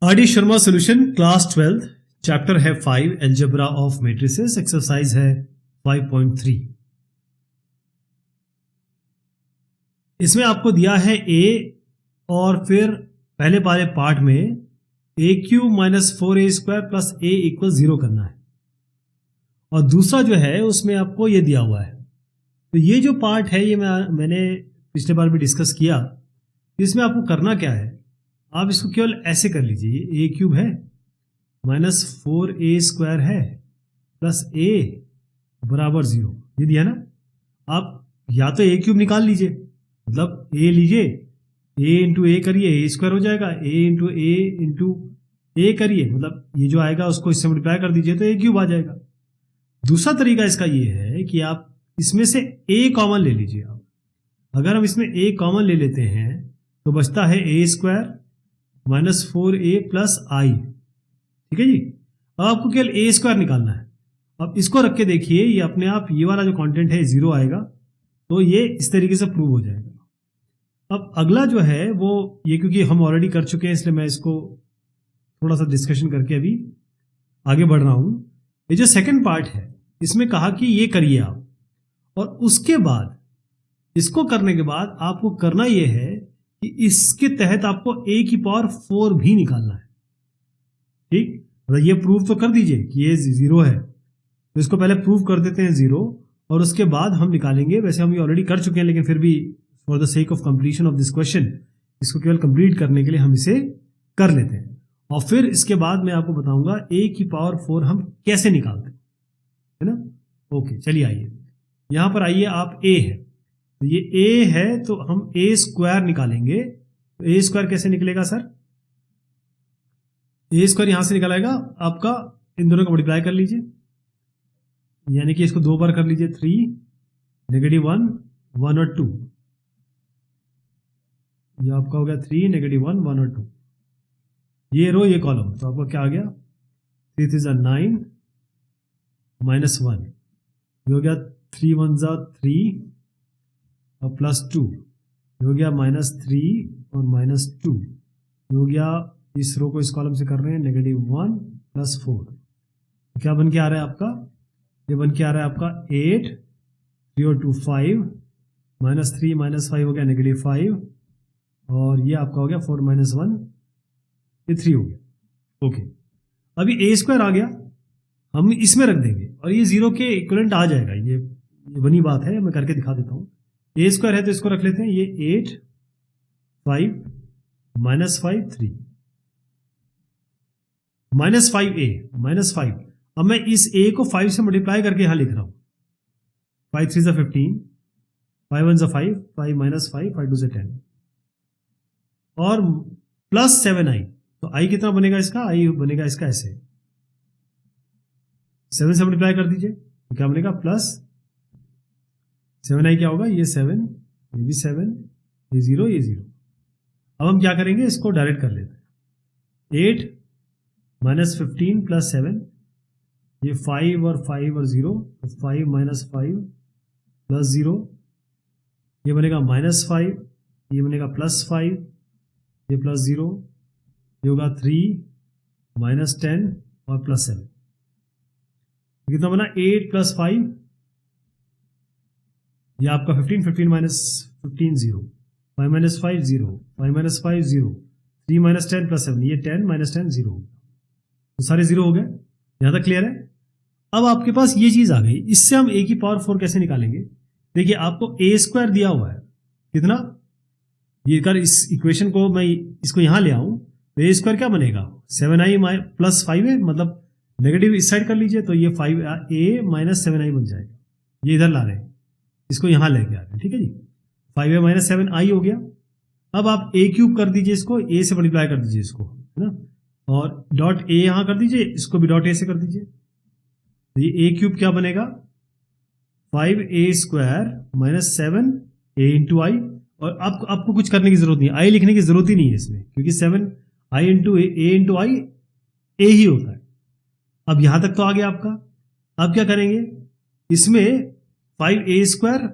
R D Sharma solution class 12 chapter है 5 algebra of matrices exercise है 5.3। इसमें आपको दिया है ए और फिर पहले वाले पार्ट में ए क्यूब माइनस 4a² प्लस ए इक्वल 0 करना है और दूसरा जो है उसमें आपको ये दिया हुआ है। तो ये जो पार्ट है ये मैंने पिछले बार भी डिस्कस किया। इसमें आपको करना क्या है, आप इसको केवल ऐसे कर लीजिए, ये ए क्यूब है माइनस 4a² है प्लस ए बराबर 0, ये दिया ना। आप या तो ए क्यूब निकाल लीजिए, मतलब ए लीजिए, ए इंटू ए करिए, ए स्क्वायर हो जाएगा, ए इंटू ए करिए, मतलब ये जो आएगा उसको इससे मल्टीप्लाई कर दीजिए तो ए क्यूब आ जाएगा। दूसरा तरीका इसका ये है कि आप इसमें से ए कॉमन ले लीजिए। आप अगर हम इसमें ए कॉमन ले लेते हैं तो बचता है a² माइनस 4a प्लस आई, ठीक है जी। अब आपको केवल a² निकालना है। अब इसको रख के देखिए, ये अपने आप ये वाला जो कंटेंट है 0 आएगा, तो ये इस तरीके से प्रूव हो जाएगा। अब अगला जो है वो ये, क्योंकि हम ऑलरेडी कर चुके हैं इसलिए मैं इसको थोड़ा सा डिस्कशन करके अभी आगे बढ़ रहा हूं। ये जो सेकंड पार्ट है इसमें कहा कि ये करिए आप, और उसके बाद इसको करने के बाद आपको करना ये है कि इसके तहत आपको a की पावर 4 भी निकालना है, ठीक। मतलब ये प्रूव तो कर दीजिए कि ये 0 है, तो इसको पहले प्रूव कर देते हैं 0 और उसके बाद हम निकालेंगे। वैसे हम ये ऑलरेडी कर चुके हैं लेकिन फिर भी for the sake of completion of this question इसको केवल कंप्लीट करने के लिए हम इसे कर लेते हैं और फिर इसके बाद मैं आपको बताऊंगा a की पावर 4 हम कैसे निकालते हैं, है ना। ओके, चलिए आइए यहां पर आइए। आप a है तो ये a है तो हम a² निकालेंगे। तो a² कैसे निकलेगा सर? a² यहां से निकलेगा आपका, इन दोनों को मल्टीप्लाई कर लीजिए, यानी कि इसको 2 बार कर लीजिए, 3 -1 1 और 2, ये आपका हो गया 3 -1 1 और 2, ये रो ये कॉलम, तो आपका क्या आ गया 3 3 9 -1, ये हो गया 3 1 3 और प्लस 2, ये हो गया -3 और -2, ये हो गया, इस रो को इस कॉलम से कर रहे हैं -1 + 4, क्या बन के आ रहा है आपका? ये बन के आ रहा है आपका 8 3 और 2 5 -3 -5 हो गया -5 और ये आपका हो गया 4 -1, ये 3 हो गया। ओके, अभी a² आ गया, हम इसमें रख देंगे और ये 0 के इक्विवेलेंट आ जाएगा। ये बनी बात है, मैं करके दिखा देता हूँ। a² है तो इसको रख लेते हैं, ये 8 5 -5 3 -5a -5। अब मैं इस a को 5 से मल्टीप्लाई करके यहां लिख रहा हूं, 5 3 15 5 1 5 5 -5 5 2 10 और प्लस 7i। तो i कितना बनेगा इसका? i बनेगा इसका ऐसे, 7 से मल्टीप्लाई कर दीजिए तो क्या बनेगा प्लस 7i, क्या होगा ये 7, ये भी 7, ये 0, ये 0। अब हम क्या करेंगे, इसको डायरेक्ट कर लेते हैं, 8 -15 + 7, ये 5 और 5 और 0, तो 5 -5 + 0, ये बनेगा -5, ये बनेगा +5, ये +0, ये होगा 3 -10 और +7, कितना बना 8 + 5, ये आपका 15 15 -15 0, 5 -5 0, 5 -5 0, 3 -10 + 7, ये 10 -10 0, तो सारे 0 हो गए। यहां तक क्लियर है? अब आपके पास ये चीज आ गई, इससे हम a की पावर 4 कैसे निकालेंगे? देखिए आपको a² दिया हुआ है, कितना, ये कर इस इक्वेशन को मैं इसको यहां ले आऊं तो a² क्या बनेगा 7i + 5 है, मतलब नेगेटिव इस साइड कर लीजिए तो ये 5a - 7i बन जाएगा। ये इधर ला रहे हैं, इसको यहां लेके आ रहे हैं, ठीक है जी। 5a - 7i हो गया। अब आप a³ कर दीजिए, इसको a से मल्टीप्लाई कर दीजिए इसको, है ना, और डॉट a यहां कर दीजिए, इसको भी डॉट a से कर दीजिए, तो ये a³ क्या बनेगा 5a² - 7a × i। और आपको कुछ करने की जरूरत नहीं है, i लिखने की जरूरत ही नहीं है इसमें, क्योंकि 7i × a × i a ही होता है। अब यहां तक तो आ गया आपका। अब क्या करेंगे, इसमें 5a²,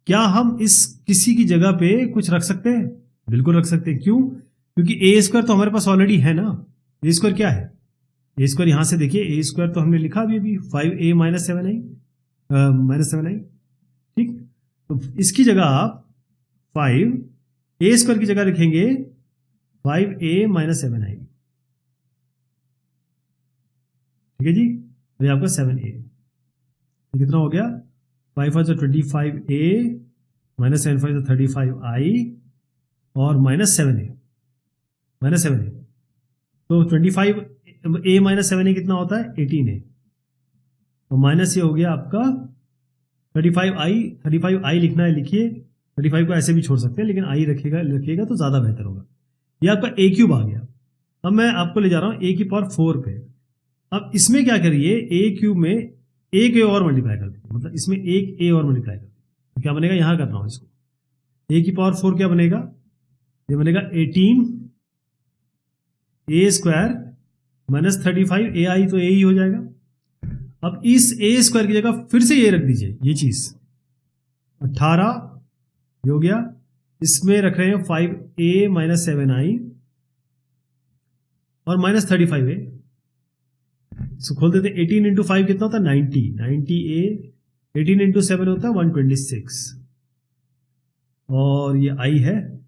क्या हम इस किसी की जगह पे कुछ रख सकते हैं? बिल्कुल रख सकते हैं। क्यों? क्योंकि a² तो हमारे पास ऑलरेडी है ना, ए स्क्वायर क्या है, ए स्क्वायर यहाँ से देखिए, ए स्क्वायर तो हमने लिखा अभी 5a माइनस 7i, ठीक। तो इसकी जगह आप 5 ए स्क्वायर की जगह लिखेंगे 5a माइनस 7i, ठीक है जी। तो ये आपका 7a, कितना हो गया, 5 5 25a माइनस 7 5 35i और माइनस 7a, तो 25a माइनस 7a कितना होता है 18a, और माइनस ये हो गया आपका 35i लिखना है लिखिए, 35 को ऐसे भी छोड़ सकते हैं लेकिन i रखिएगा तो ज़्यादा बेहतर होगा। ये आपका a क्यूब आ गया। अब मैं आपको ले जा रहा हूँ a की पावर 4 पे। अब इसमें क्या करिए, a क्यूब में एक a और मल्टीप्लाई कर दीजिए, मतलब इसमें एक a और मल्टीप्लाई कर दीजिए, तो क्या बनेगा, यहाँ कर रहा हूँ इसको, a की पावर 4 क्या बनेगा, ये बनेगा 18a स्क्वायर माइनस 35ai, तो a ही हो जाएगा। अब इस a स्क्वायर की जगह फिर से ये रख दीजिए, ये चीज 18 हो गया, इसमें रख रहे हैं 5a माइनस 7i और माइनस 35a, इसको खोल देते, 18 इंटू 5 कितना होता है 90a, 18 इंटू 7 होता है 126, और ये i है,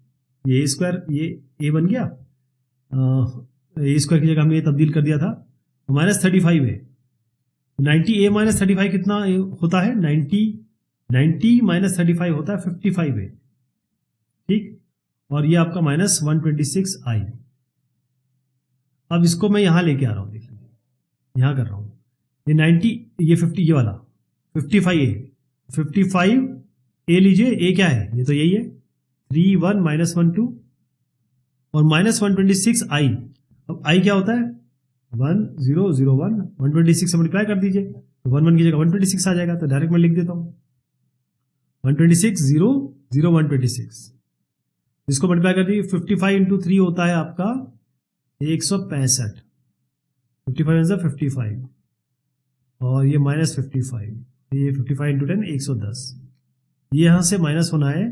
ये a स्क्वायर, ये a बन गया, ए स्क्वायर की जगह हमने ये तब्दील कर दिया था, माइनस 35a, 90a माइनस 35 कितना होता है 90 माइनस 35 होता है 55a, ठीक, और ये आपका माइनस 126i। अब इसको मैं यहाँ लेके आ रहा हूँ, देखिए यहाँ कर रहा हूँ, ये 90, ये 50, ये वाला 55a लीजिए, a क्या है, ये तो यही है 3 1 माइनस 1 2 और माइनस 126i। अब i क्या होता है 1 0 0 1, 126 से मल्टीप्लाई कर दीजिए, तो 1 1 की जगह 126 आ जाएगा, तो डायरेक्ट मैं लिख देता हूँ 126 0 0 126, इसको मल्टीप्लाई कर दीजिए, 55 इंटू 3 होता है आपका 165, 55 55 और ये माइनस 55, ये 55 इंटू 10 110, ये यहाँ से माइनस होना है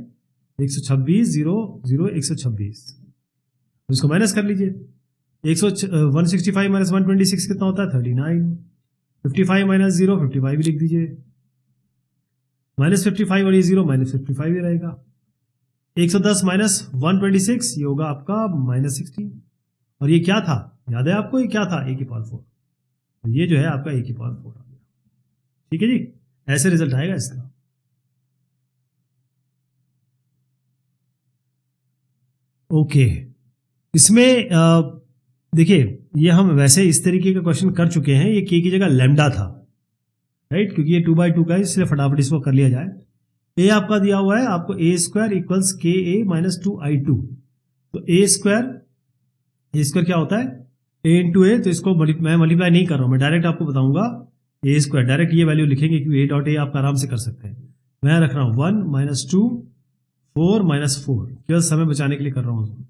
126 0 0 126, तो इसको माइनस कर लीजिए, 165 माइनस 126 कितना होता है 39, 55 माइनस 0 55 भी लिख दीजिए, माइनस 55 और ये 0 माइनस 55 ही रहेगा, 110 माइनस 126 ये होगा आपका माइनस 16, और ये क्या था याद है आपको, ये क्या था a की पावर 4, तो ये जो है आपका a की पावर 4 आ गया, ठीक है जी, ऐसे रिजल्ट आएगा इसका। ओके, इसमें देखिए ये हम वैसे इस तरीके का क्वेश्चन कर चुके हैं, ये k की जगह लैम्डा था, राइट, क्योंकि ये 2/2 का है इसलिए फटाफट इसको कर लिया जाए। a आपका दिया हुआ है आपको a square equals ka minus 2i2, तो a स्क्वायर क्या होता है a इंटू ए, तो इसको मैं मल्टीप्लाई नहीं कर रहा हूँ, मैं डायरेक्ट आपको बताऊंगा a स्क्वायर, डायरेक्ट ये वैल्यू लिखेंगे क्योंकि a डॉट ए आप आराम से कर सकते हैं, मैं रख रहा हूँ 1 माइनस 2 4 माइनस 4, केवल समय बचाने के लिए कर रहा हूँ,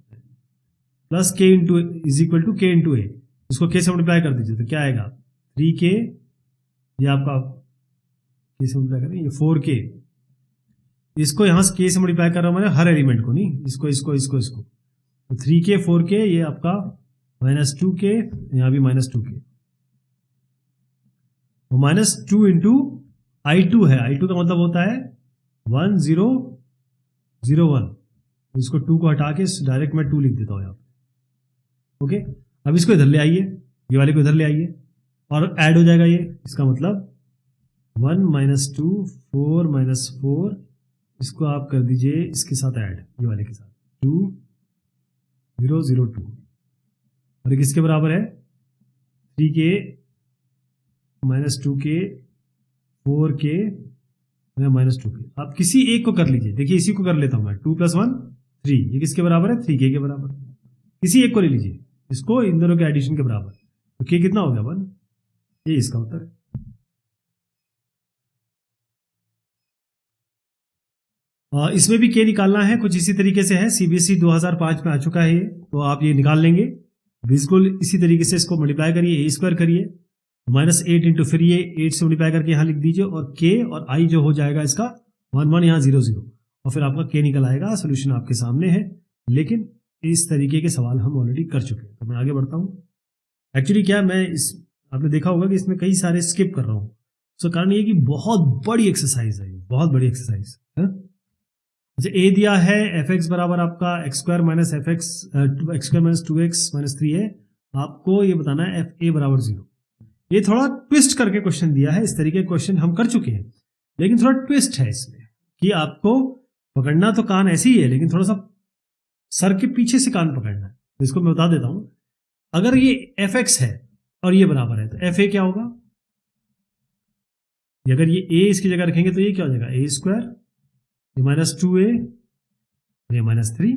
plus k into is equal to k into a, इसको k से मल्टीप्लाई कर दीजिए, तो क्या आएगा 3k, ये आपका k से मल्टीप्लाई करें, ये 4k, इसको यहाँ से k से मल्टीप्लाई कर रहा हूँ मैंने हर एलिमेंट को, नहीं इसको, तो 3k 4k, ये आपका माइनस 2k, यहाँ भी माइनस 2k, और माइनस 2 इंटू i2 है, i2 का मतलब होता है 1 0 0 1, इसको 2 को हटा के डायरेक्ट मैं 2 लिख देता हूँ यहाँ पे, ओके। अब इसको इधर ले आइए, ये वाले को इधर ले आइए और ऐड हो जाएगा ये, इसका मतलब 1 माइनस 2 4 माइनस 4, इसको आप कर दीजिए इसके साथ ऐड, ये वाले के साथ 2 0 0 2, और ये किसके बराबर है 3k minus 2k 4k minus 2k। आप किसी एक को कर लीजिए, देखिए इसी को कर लेता हूं मैं, 2 + 1 3, ये किसके बराबर है 3k के बराबर, किसी एक को ले लीजिए इसको, इन दोनों के एडिशन के बराबर, तो k कितना हो गया 1, ये इसका उत्तर है। इसमें भी k निकालना है, कुछ इसी तरीके से है, सीबीएसई 2005 में आ चुका है ये, तो आप ये निकाल लेंगे, बिल्कुल इसी तरीके से इसको मल्टीप्लाई करिए, a स्क्वायर करिए, माइनस 8 इंटू, फिर ये 8 से मल्टीप्लाई करके यहाँ लिख दीजिए, और k और i जो हो जाएगा इसका 1 1, यहाँ 0 0, और फिर आपका k निकल आएगा। सोल्यूशन आपके सामने है, लेकिन इस तरीके के सवाल हम ऑलरेडी कर चुके हैं, तो मैं आगे बढ़ता हूँ। एक्चुअली क्या मैं इस आपने देखा होगा कि इसमें कई सारे स्किप कर रहा हूँ, उसका कारण ये कि बहुत बड़ी एक्सरसाइज है, बहुत बड़ी एक्सरसाइज है। जैसे ए दिया है एफ एक्स बराबर आपका x square minus F x square minus 2x minus 3 है, आपको ये बताना है एफ ए बराबर 0। ये थोड़ा ट्विस्ट करके क्वेश्चन दिया है, इस तरीके के क्वेश्चन हम कर चुके हैं, लेकिन थोड़ा ट्विस्ट है इसमें कि आपको पकड़ना तो कान ऐसे ही है, लेकिन थोड़ा सा सर के पीछे से कान पकड़ना है। तो इसको मैं बता देता हूं, अगर ये एफ एक्स है और ये बराबर है तो एफ ए क्या होगा, अगर ये ए इसकी जगह रखेंगे तो ये क्या हो जाएगा, ए स्क्वायर, ये माइनस 2a, ये माइनस 3।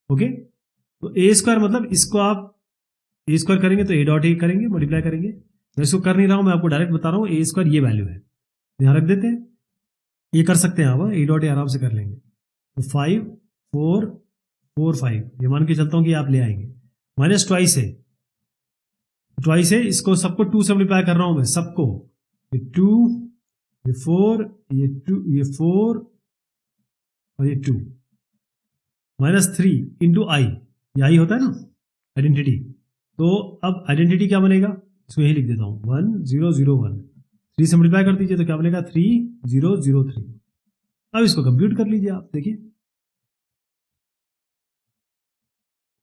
ओके, तो ए स्क्वायर मतलब इसको आप ए स्क्वायर करेंगे तो ए डॉट ए करेंगे, मल्टीप्लाई करेंगे। मैं इसको कर नहीं रहा हूं, मैं आपको डायरेक्ट बता रहा हूं, ए स्क्वायर ये वैल्यू है, यहां रख देते हैं, ये कर सकते हैं आप, ए डॉट ए आराम से कर लेंगे। तो 5 4 4 5, ये मान के चलता हूं कि आप ले आएंगे, माइनस ट्वाइस है, ट्वाइस है, इसको सबको 2 से मल्टीप्लाई कर रहा हूं मैं सबको, ये 2, ये 4, ये 2, ये 4 और ये 2, माइनस 3 इंटू आई, ये आई होता है ना आइडेंटिटी। तो अब आइडेंटिटी क्या बनेगा, इसको यही लिख देता हूं 1 0 0 1, 3 से मल्टीप्लाई कर दीजिए तो क्या बनेगा 3 0 0 3। अब इसको कंप्यूट कर लीजिए आप, देखिए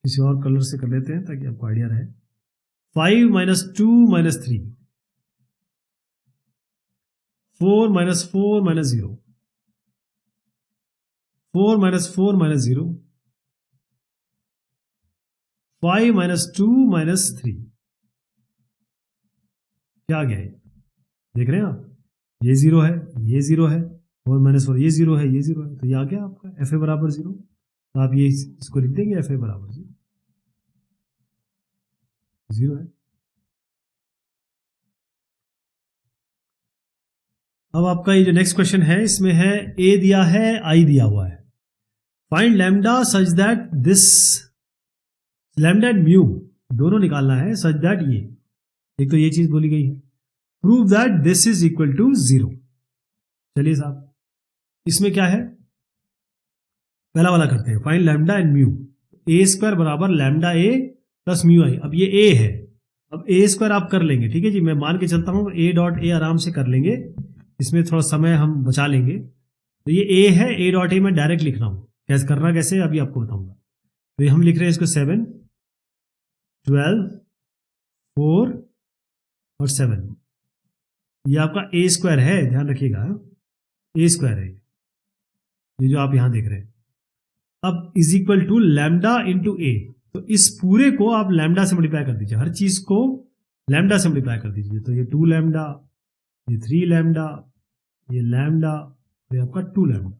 किसी और कलर से कर लेते हैं ताकि आपको आइडिया रहे। 5 minus 2 minus 3, 4 minus 4 minus 0, 4 minus 4 minus 0, 5 minus 2 minus 3, क्या आ गया ये, देख रहे हैं आप, ये 0 है, ये 0 है, 4 माइनस 4, ये 0 है, ये 0 है, तो ये आ गया आपका एफ ए बराबर 0। तो आप ये इसको लिख देंगे एफ ए बराबर 0 है। अब आपका ये जो नेक्स्ट क्वेश्चन है इसमें है ए दिया है, आई दिया हुआ है, find lambda such that this, lambda and mu दोनों निकालना है, सच दैट ये, एक तो ये चीज बोली गई है, prove that this is equal to 0। चलिए साहब, इसमें क्या है, पहला वाला करते हैं, find lambda and mu, A square बराबर लैम्डा ए प्लस म्यू आई। अब ये ए है, अब ए स्क्वायर आप कर लेंगे, ठीक है जी, मैं मान के चलता हूं ए डॉट ए आराम से कर लेंगे, इसमें थोड़ा समय हम बचा लेंगे। तो ये ए है, ए डॉट ए मैं डायरेक्ट लिख रहा हूं, कैसे करना कैसे अभी आपको बताऊंगा। तो ये हम लिख रहे हैं इसको 7 12 4 और 7, ये आपका ए स्क्वायर है, ध्यान रखिएगा, ए स्क्वायर है ये जो आप यहां देख रहे हैं। अब is equal to lambda into a, तो इस पूरे को आप लैम्डा से मल्टीप्लाई कर दीजिए, हर चीज को लैम्डा से मल्टीप्लाई कर दीजिए। तो ये 2 लैम्डा, ये 3 लैम्डा, ये लैम्डा, ये आपका 2 लैम्डा,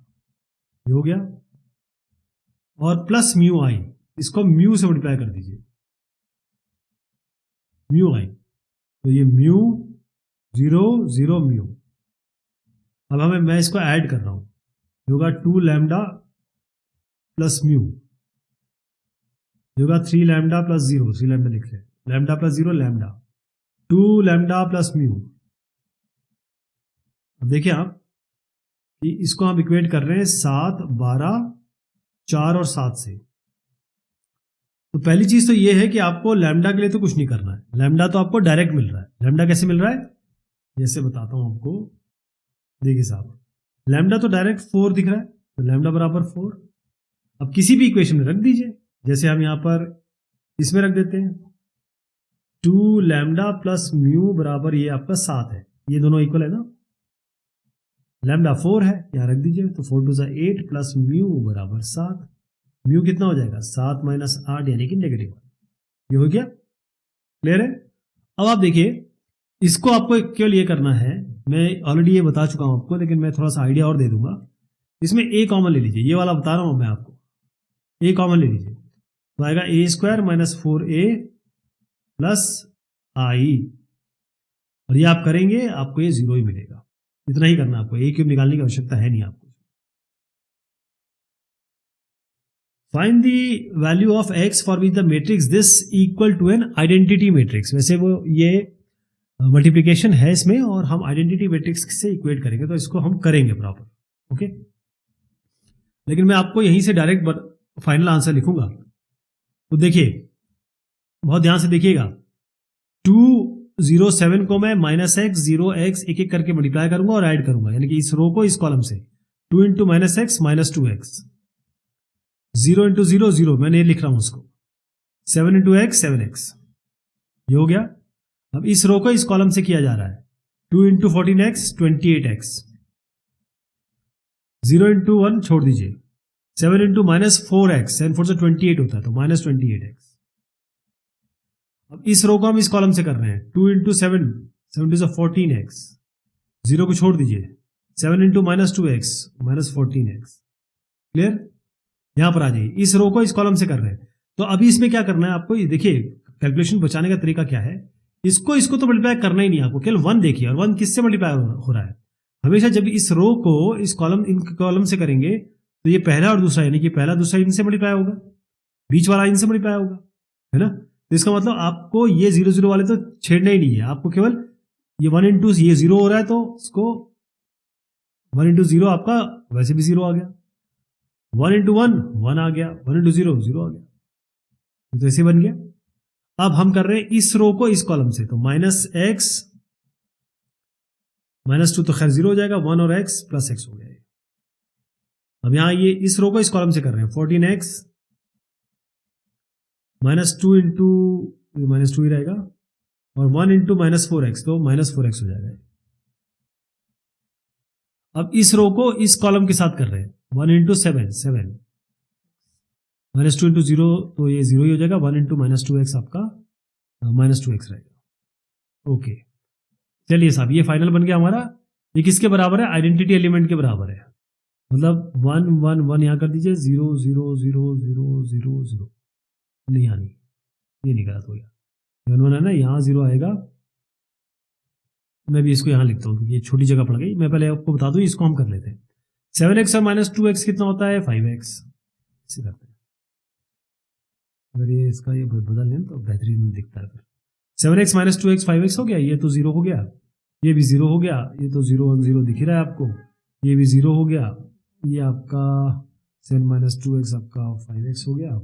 ये हो गया, और प्लस म्यू आई, इसको म्यू से मल्टीप्लाई कर दीजिए, म्यू आई, तो ये म्यू 0 0 म्यू। अब मैं इसको ऐड कर रहा हूं, होगा 2 लैम्डा प्लस म्यू, होगा 3 लैम्डा प्लस 0, 3 लैम्डा लिख रहे हैं, lambda plus 0 lambda, 2 lambda plus mu. अब देखिए आप कि इसको हम इक्वेट कर रहे हैं 7 12 4 और 7 से। तो पहली चीज तो ये है कि आपको लैम्डा के लिए तो कुछ नहीं करना है, लैम्डा तो आपको डायरेक्ट मिल रहा है। लैम्डा कैसे मिल रहा है, जैसे बताता हूं आपको, देखिए साहब, लैम्डा तो डायरेक्ट 4 दिख रहा है, तो लैम्डा बराबर 4। अब किसी भी इक्वेशन में रख दीजिए, जैसे हम यहां पर इसमें रख देते हैं 2 लैम्डा प्लस म्यू बराबर ये आपका 7 है, ये दोनों इक्वल है ना, लैम्डा 4 है, यहां रख दीजिए, तो 4 2 8 प्लस म्यू बराबर 7, म्यू कितना हो जाएगा 7 माइनस 8 यानी कि नेगेटिव, ये हो गया, क्लियर है। अब आप देखिए, इसको आपको केवल ये करना है, मैं ऑलरेडी ये बता चुका हूं आपको, लेकिन मैं थोड़ा सा आइडिया और दे दूंगा। इसमें ए कॉमन ले लीजिए, ये वाला बता रहा हूं मैं आपको, ए कॉमन ले लीजिए, तो आएगा ए स्क्वायर माइनस 4a प्लस आई, और ये आप करेंगे आपको ये 0 ही मिलेगा, इतना ही करना आपको, ए क्यूब निकालने की आवश्यकता है नहीं आपको। Find the value of x for which the matrix this equal to an identity matrix. वैसे वो ये मल्टीप्लिकेशन है इसमें, और हम आइडेंटिटी मैट्रिक्स से इक्वेट करेंगे, तो इसको हम करेंगे प्रॉपर, ओके। लेकिन मैं आपको यहीं से डायरेक्ट फाइनल आंसर लिखूंगा। तो देखिए, बहुत ध्यान से देखिएगा, 207 को मैं -x 0x एक एक करके मल्टीप्लाई करूंगा और ऐड करूंगा, यानी कि इस रो को इस कॉलम से 2 इंटू -x -2x, 0 इंटू 0 0, मैंने ये लिख रहा हूं उसको, 7 इंटू x 7x, ये हो गया। अब इस रो को इस कॉलम से किया जा रहा है, 2 इंटू 14x 28x, 0 इंटू 1 छोड़ दीजिए, 7 इंटू -4x, 7 4 से 28 होता है तो -28x। अब इस रो को हम इस कॉलम से कर रहे हैं, 2 इंटू 7 7 टू 14x, 0 को छोड़ दीजिए, 7 इंटू -2x -14x, क्लियर। यहां पर आ जाइए, इस रो को इस कॉलम से कर रहे हैं, तो अभी इसमें क्या करना है आपको, ये देखिए कैलकुलेशन बचाने का तरीका क्या है, इसको तो मल्टीप्लाई करना ही नहीं आपको, केवल 1 देखिए, और 1 किससे मल्टीप्लाई हो रहा है, हमेशा जब इस रो को इस कॉलम इन कॉलम से करेंगे तो ये पहला और दूसरा, यानी कि पहला दूसरा इनसे मल्टीप्लाई होगा, बीच वाला इनसे मल्टीप्लाई होगा, है ना। तो इसका मतलब आपको ये 0 0 वाले तो छेड़ना ही नहीं है, आपको केवल ये 1 इंटू ये 0 हो रहा है तो इसको 1 इंटू 0 आपका वैसे भी 0 आ गया, 1 इंटू 1 1 आ गया, 1 इंटू 0 0 आ गया, तो ऐसे बन गया। अब हम कर रहे हैं इस रो को इस कॉलम से, तो -x -2 तो खैर 0 हो जाएगा, 1 और x प्लस x हो गया। अब यहां ये इस रो को इस कॉलम से कर रहे हैं, 14x -2 इंटू -2 ही रहेगा, और 1 इंटू -4x, तो -4x हो जाएगा। अब इस रो को इस कॉलम के साथ कर रहे हैं, 1 इंटू 7 7, -2 इंटू 0 तो ये 0 ही हो जाएगा, 1 इंटू -2x आपका -2x रहेगा। ओके, चलिए साहब, ये फाइनल बन गया हमारा। ये किसके बराबर है, आइडेंटिटी एलिमेंट के बराबर है, मतलब 1 1 1 यहां कर दीजिए, 0 0 0 0 0 0, नहीं आनी, ये नहीं गलत हो गया, 1 1 है ना, यहाँ 0 आएगा, मैं भी इसको यहाँ लिखता हूँ क्योंकि ये छोटी जगह पड़ गई, मैं पहले आपको बता दूं, इसको हम कर लेते हैं, 7x और -2x कितना होता है, 5x, इसे करते हैं, अगर ये इसका ये बदल लें तो बेहतरीन दिखता है। फिर 7x -2x 5x हो गया, ये तो 0 हो गया, ये भी 0 हो गया, ये तो 0 1 0 दिख ही रहा है आपको, ये भी 0 हो गया, ये आपका 7 -2x आपका 5x हो गया,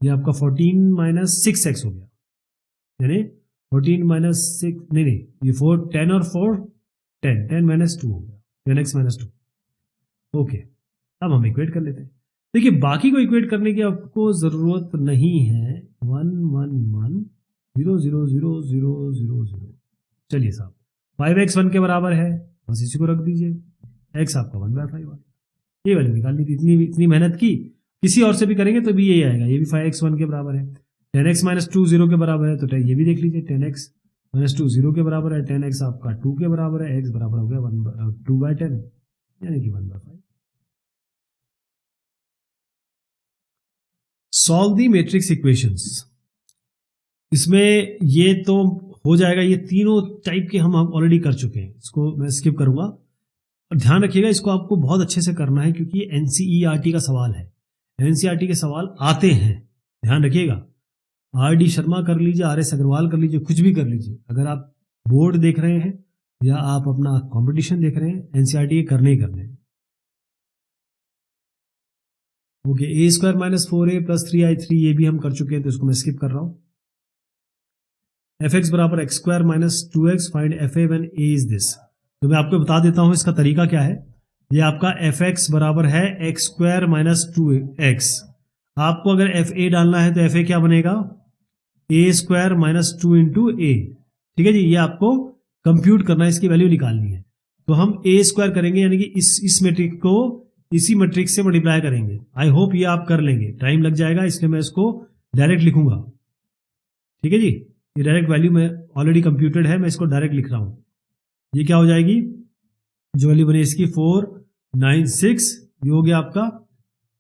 ये आपका 14 -6x हो गया, यानी 14 -6 नहीं, ये 4 10 और 4 10 10 -2 हो गया, 10x -2। ओके, अब हम इक्वेट कर लेते हैं। देखिए बाकी को इक्वेट करने की आपको जरूरत नहीं है, 1 1 1 0 0 0 0 0 0। चलिए साहब, 5x 1 के बराबर है, बस इसी को रख दीजिए, x आपका 1/5 आ, ये वैल्यू निकालनी थी, इतनी मेहनत की, किसी और से भी करेंगे तो भी यही आएगा, ये भी 5x 1 के बराबर है, 10x -2 0 के बराबर है, तो ये भी देख लीजिए, 10x -2 0 के बराबर है, 10x आपका 2 के बराबर है, x बराबर हो गया 2/10, यानी कि 1/5। सॉल्व दी मैट्रिक्स इक्वेशंस, इसमें ये तो हो जाएगा, ये तीनों टाइप के हम ऑलरेडी कर चुके हैं, इसको मैं स्किप करूंगा, और ध्यान रखिएगा इसको आपको बहुत अच्छे से करना है क्योंकि ये एनसीईआरटी का सवाल है, एनसीईआरटी के सवाल आते हैं, ध्यान रखिएगा। आर.डी. शर्मा कर लीजिए, आर.एस. अग्रवाल कर लीजिए, कुछ भी कर लीजिए, अगर आप बोर्ड देख रहे हैं या आप अपना कंपटीशन देख रहे हैं, एनसीईआरटी के करने ही करने हैं। ओके, a² - 4a + 3i3 ये भी हम कर चुके हैं, तो इसको मैं स्किप कर रहा हूं। fx बराबर x² - 2x, find fa when a is this. तो मैं आपको बता देता हूं इसका तरीका क्या है। ये आपका fx बराबर है x² - 2x, आपको अगर fa डालना है तो fa क्या बनेगा, a² - 2 इंटू a, ठीक है जी, ये आपको कंप्यूट करना है, इसकी वैल्यू निकालनी है, तो हम a² करेंगे, यानी कि इस मैट्रिक्स को इसी मैट्रिक्स से मल्टीप्लाई करेंगे। आई होप ये आप कर लेंगे, टाइम लग जाएगा इसलिए मैं इसको डायरेक्ट लिखूंगा, ठीक है जी, ये डायरेक्ट वैल्यू में ऑलरेडी कंप्यूटेड है, मैं इसको डायरेक्ट लिख रहा हूं। ये क्या हो जाएगी, जो वैल्यू बनी इसकी 496, ये हो गया आपका,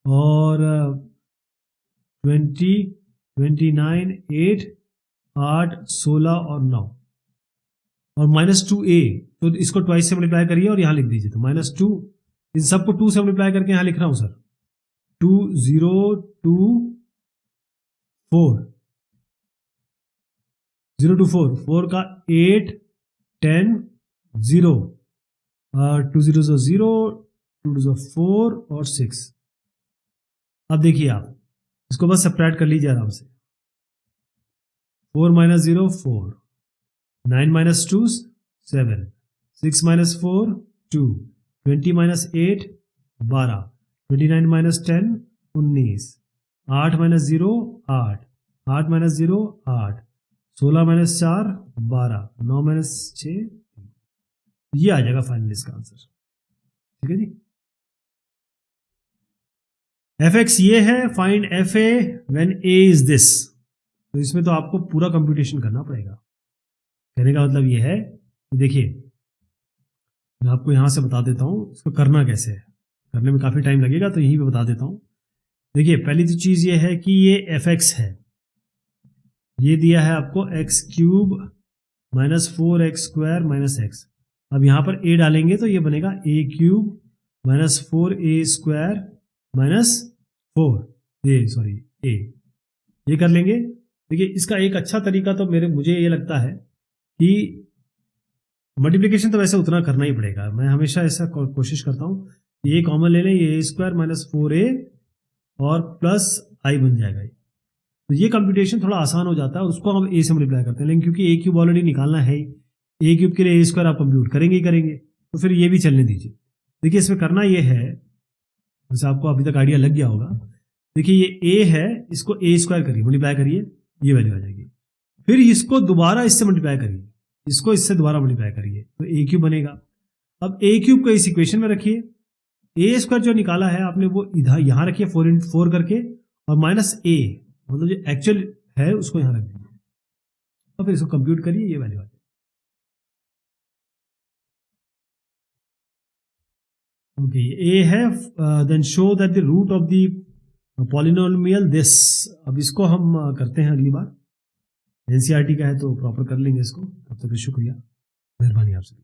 और 20 29 8 8 16 और 9 और -2a, तो इसको ट्वाइस से मल्टीप्लाई करिए और यहां लिख दीजिए, तो -2, इन सबको 2 से मल्टीप्लाई करके यहां लिख रहा हूं सर, 2 0 2 4 0 2 4 4 का 8 10 0 2 0 0 2 2 4 और 6। अब देखिए आप इसको बस सब्ट्रैक्ट कर लीजिए आराम से, 4 - 0 4, 9 minus 2 7, 6 minus 4 2, 20 minus 8 12, 29 minus 10 19, 8 minus 0 8, 8 minus 0 8, 16 minus 4 12, 9 minus 6, ये आ जाएगा फाइनल इसका आंसर। ठीक है जी। एफ एक्स ये है, find F A when A is this. तो इसमें तो आपको पूरा कंप्यूटेशन करना पड़ेगा। कहने का मतलब ये है कि देखिए, मैं आपको यहां से बता देता हूं इसको करना कैसे है। करने में काफी टाइम लगेगा तो यहीं पे बता देता हूं। देखिए, पहली तो चीज ये है कि ये एफ एक्स है, ये दिया है आपको x cube minus 4x² minus x. अब यहां पर a डालेंगे तो ये बनेगा a cube minus 4a² minus 4 a। ये कर लेंगे। देखिए, इसका एक अच्छा तरीका तो मुझे ये लगता है कि मल्टीप्लिकेशन तो वैसे उतना करना ही पड़ेगा। मैं हमेशा ऐसा कोशिश करता हूं, ये कॉमन ले लें, ये a² माइनस 4a और प्लस आई बन जाएगा। तो ये कंप्यूटेशन थोड़ा आसान हो जाता है और उसको हम a से मल्टीप्लाई करते हैं। लेकिन क्योंकि a क्यूब ऑलरेडी निकालना है ही, a क्यूब के लिए a² आप कंप्यूट करेंगे ही करेंगे, तो फिर ये भी चलने दीजिए। देखिए, इसमें करना ये है, वैसे आपको अभी तक आइडिया लग गया होगा। देखिए, ये a है, इसको a² करिए, मल्टीप्लाई करिए, ये वैल्यू आ जाएगी। फिर इसको दोबारा इससे मल्टीप्लाई करिए, इसको इससे दोबारा मल्टीप्लाई करिए, तो a क्यूब बनेगा। अब a क्यूब को इस इक्वेशन में रखिए, a² जो निकाला है आपने वो इधर यहां रखिए 4 × 4 करके, और माइनस a मतलब जो एक्चुअल है उसको यहां रख दीजिए, और फिर इसको कंप्यूट करिए, ये वैल्यू आ जाएगी। ओके, a है, then show that the root of the polynomial this. अब इसको हम करते हैं अगली बार, एनसीईआरटी का है तो प्रॉपर कर लेंगे इसको। तब तक शुक्रिया, मेहरबानी आप सभी।